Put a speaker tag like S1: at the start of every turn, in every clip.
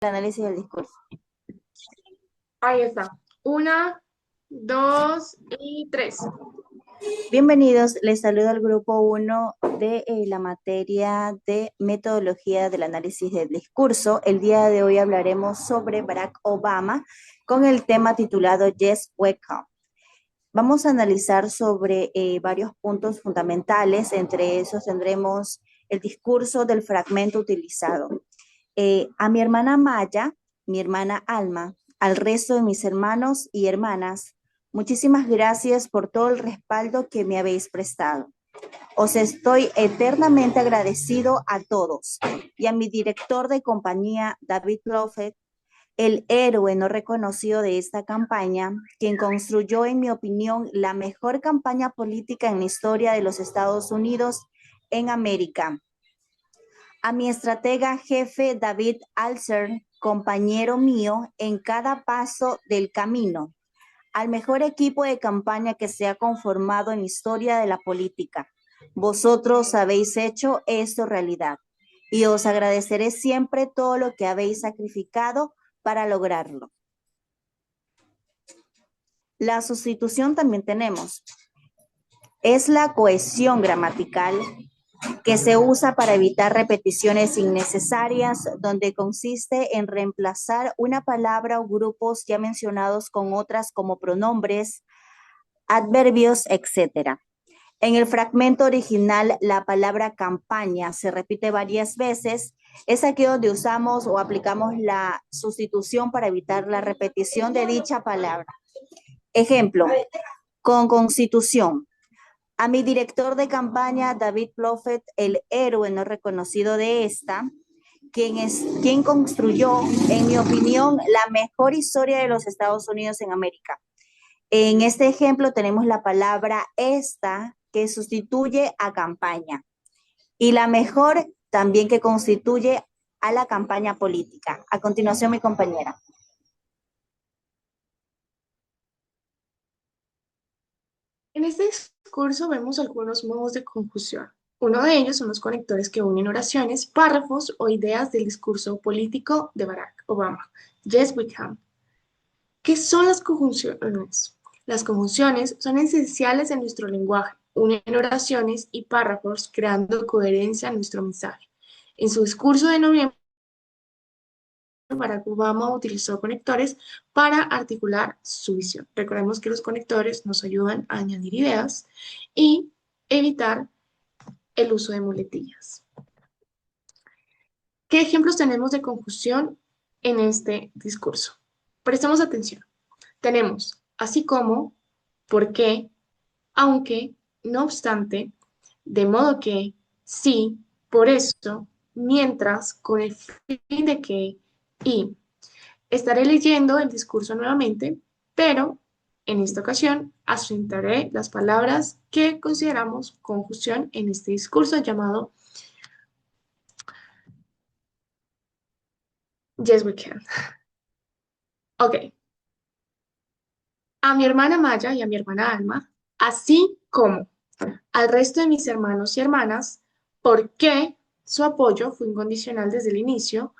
S1: El análisis del discurso.
S2: Ahí está. Una, dos y tres.
S1: Bienvenidos, les saludo al grupo uno de la materia de metodología del análisis del discurso. El día de hoy hablaremos sobre Barack Obama con el tema titulado Yes, Welcome. Vamos a analizar sobre varios puntos fundamentales, entre esos tendremos el discurso del fragmento utilizado. A mi hermana Maya, mi hermana Alma, al resto de mis hermanos y hermanas, muchísimas gracias por todo el respaldo que me habéis prestado. Os estoy eternamente agradecido a todos y a mi director de compañía, David Loffett, el héroe no reconocido de esta campaña, quien construyó, en mi opinión, la mejor campaña política en la historia de los Estados Unidos en América. A mi estratega jefe David Alser, compañero mío en cada paso del camino, al mejor equipo de campaña que se ha conformado en la historia de la política. Vosotros habéis hecho esto realidad y os agradeceré siempre todo lo que habéis sacrificado para lograrlo. La sustitución también tenemos. Es la cohesión gramatical que se usa para evitar repeticiones innecesarias, donde consiste en reemplazar una palabra o grupos ya mencionados con otras como pronombres, adverbios, etcétera. En el fragmento original, la palabra campaña se repite varias veces. Es aquí donde usamos o aplicamos la sustitución para evitar la repetición de dicha palabra. Ejemplo, con constitución. A mi director de campaña, David Loffett, el héroe no reconocido de esta, quien construyó, en mi opinión, la mejor historia de los Estados Unidos en América. En este ejemplo tenemos la palabra esta, que sustituye a campaña, y la mejor también, que constituye a la campaña política. A continuación, mi compañera.
S2: En este discurso vemos algunos modos de conjunción. Uno de ellos son los conectores que unen oraciones, párrafos o ideas del discurso político de Barack Obama. Yes, we can. ¿Qué son las conjunciones? Las conjunciones son esenciales en nuestro lenguaje, unen oraciones y párrafos creando coherencia en nuestro mensaje. En su discurso de noviembre, Barack Obama utilizó conectores para articular su visión. Recordemos que los conectores nos ayudan a añadir ideas y evitar el uso de muletillas. ¿Qué ejemplos tenemos de conjunción en este discurso? Prestemos atención. Tenemos así como, por qué, aunque, no obstante, de modo que, sí, por eso, mientras, con el fin de que, y. Estaré leyendo el discurso nuevamente, pero en esta ocasión acentuaré las palabras que consideramos conjunción en este discurso llamado Yes We Can. Ok. A mi hermana Maya y a mi hermana Alma, así como al resto de mis hermanos y hermanas, porque su apoyo fue incondicional desde el inicio,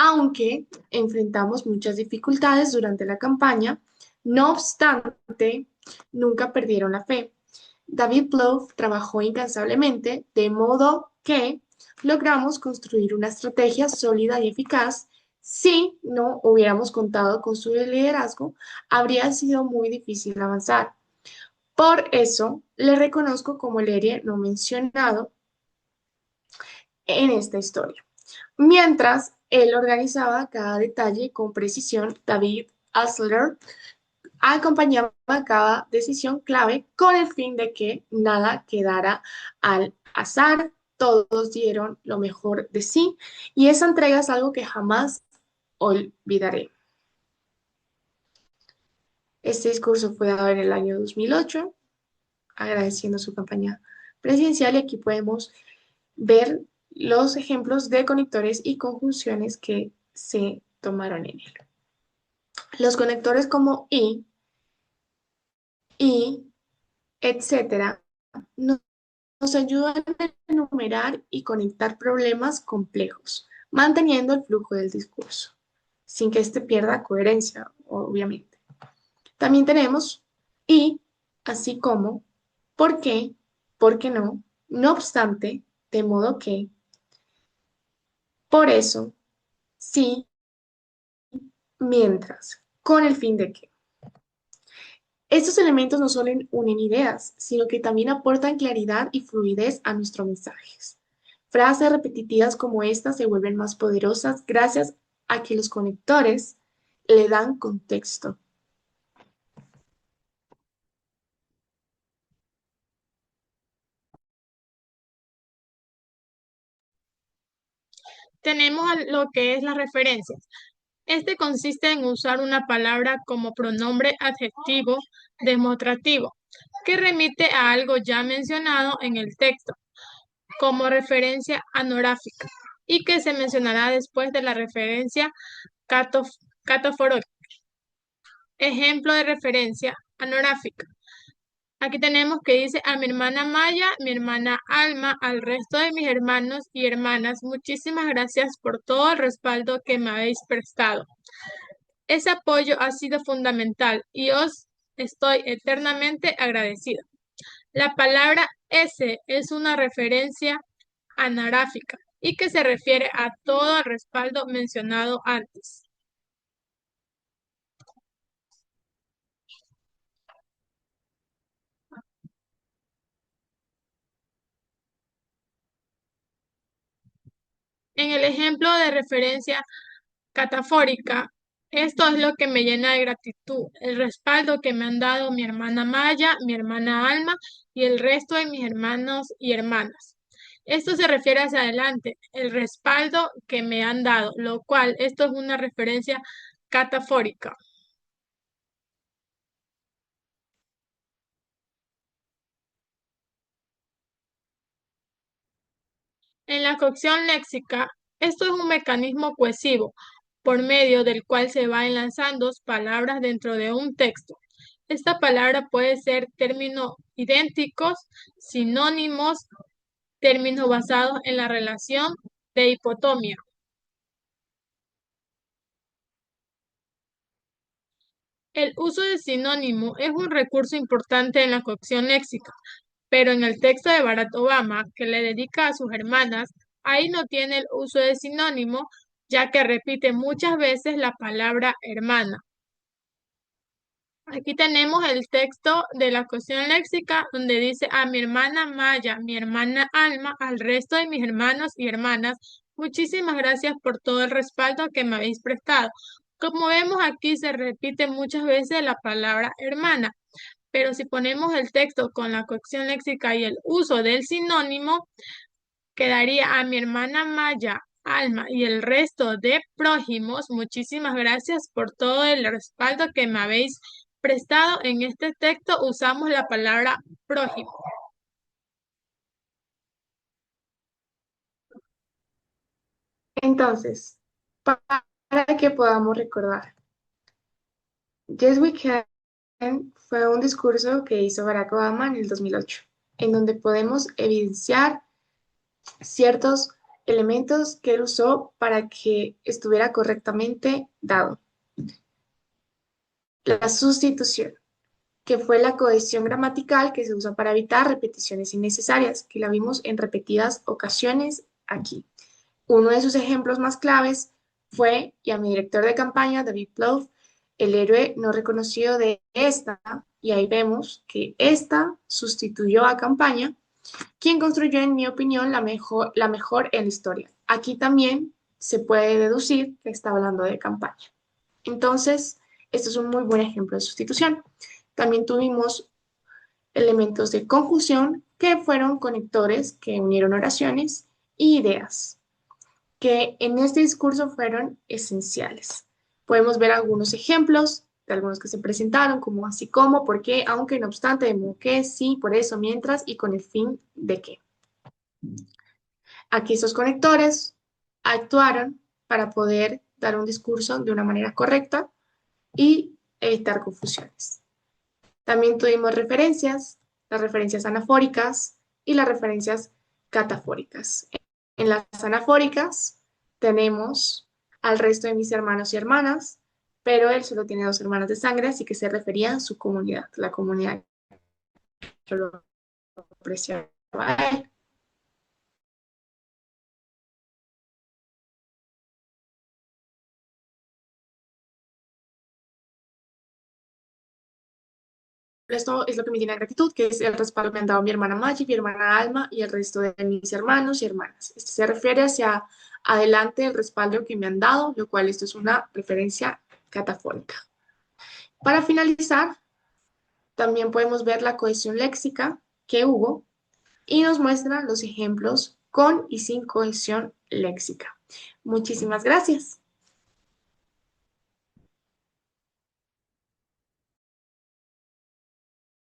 S2: aunque enfrentamos muchas dificultades durante la campaña, no obstante, nunca perdieron la fe. David Plouffe trabajó incansablemente, de modo que logramos construir una estrategia sólida y eficaz. Si no hubiéramos contado con su liderazgo, habría sido muy difícil avanzar. Por eso, le reconozco como el héroe no mencionado en esta historia. Mientras él organizaba cada detalle con precisión, David Asler acompañaba cada decisión clave con el fin de que nada quedara al azar, todos dieron lo mejor de sí y esa entrega es algo que jamás olvidaré. Este discurso fue dado en el año 2008, agradeciendo su campaña presidencial y aquí podemos ver los ejemplos de conectores y conjunciones que se tomaron en él. Los conectores como y, etcétera, nos ayudan a enumerar y conectar problemas complejos, manteniendo el flujo del discurso. sin que éste pierda coherencia, obviamente. También tenemos y, así como, por qué, por qué no obstante, de modo que, por eso, sí, mientras, con el fin de que. Estos elementos no solo unen ideas, sino que también aportan claridad y fluidez a nuestros mensajes. Frases repetitivas como estas se vuelven más poderosas gracias a que los conectores le dan contexto.
S3: Tenemos lo que es las referencias. Este consiste en usar una palabra como pronombre adjetivo demostrativo, que remite a algo ya mencionado en el texto, como referencia anográfica, y que se mencionará después de la referencia cataforótica. Ejemplo de referencia anográfica. Aquí tenemos que dice a mi hermana Maya, mi hermana Alma, al resto de mis hermanos y hermanas, muchísimas gracias por todo el respaldo que me habéis prestado. Ese apoyo ha sido fundamental y os estoy eternamente agradecido. La palabra ese es una referencia anaráfica y que se refiere a todo el respaldo mencionado antes. En el ejemplo de referencia catafórica, esto es lo que me llena de gratitud, el respaldo que me han dado mi hermana Maya, mi hermana Alma y el resto de mis hermanos y hermanas. Esto se refiere hacia adelante, el respaldo que me han dado, lo cual esto es una referencia catafórica. En la cocción léxica, esto es un mecanismo cohesivo por medio del cual se van enlazando palabras dentro de un texto. Esta palabra puede ser términos idénticos, sinónimos, términos basados en la relación de hipotomia. El uso de sinónimo es un recurso importante en la cocción léxica, pero en el texto de Barack Obama, que le dedica a sus hermanas, ahí no tiene el uso de sinónimo, ya que repite muchas veces la palabra hermana. Aquí tenemos el texto de la cuestión léxica donde dice a mi hermana Maya, mi hermana Alma, al resto de mis hermanos y hermanas, muchísimas gracias por todo el respaldo que me habéis prestado. Como vemos aquí se repite muchas veces la palabra hermana, pero si ponemos el texto con la colección léxica y el uso del sinónimo, quedaría a mi hermana Maya, Alma y el resto de prójimos, muchísimas gracias por todo el respaldo que me habéis prestado. En este texto usamos la palabra prójimo.
S2: Entonces, para que podamos recordar, Yes We Can fue un discurso que hizo Barack Obama en el 2008, en donde podemos evidenciar ciertos elementos que él usó para que estuviera correctamente dado. La sustitución, que fue la cohesión gramatical que se usa para evitar repeticiones innecesarias, que la vimos en repetidas ocasiones aquí. Uno de sus ejemplos más claves fue, y a mi director de campaña, David Plouffe, el héroe no reconocido de esta, y ahí vemos que esta sustituyó a campaña, quien construyó, en mi opinión, la mejor en la historia. Aquí también se puede deducir que está hablando de campaña. Entonces, esto es un muy buen ejemplo de sustitución. También tuvimos elementos de conjunción que fueron conectores que unieron oraciones y ideas, que en este discurso fueron esenciales. Podemos ver algunos ejemplos de algunos que se presentaron, como así como, por qué, aunque, no obstante, de modo que, sí, por eso, mientras y con el fin de que. Aquí estos conectores actuaron para poder dar un discurso de una manera correcta y evitar confusiones. También tuvimos referencias, las referencias anafóricas y las referencias catafóricas. En las anafóricas tenemos al resto de mis hermanos y hermanas, pero él solo tiene 2 hermanas de sangre, así que se refería a su comunidad, la comunidad que lo apreciaba a él. Esto es lo que me llena de gratitud, que es el respaldo que me han dado mi hermana Maggie, mi hermana Alma y el resto de mis hermanos y hermanas. Esto se refiere hacia adelante el respaldo que me han dado, lo cual esto es una referencia catafónica. Para finalizar, también podemos ver la cohesión léxica que hubo y nos muestra los ejemplos con y sin cohesión léxica. Muchísimas gracias.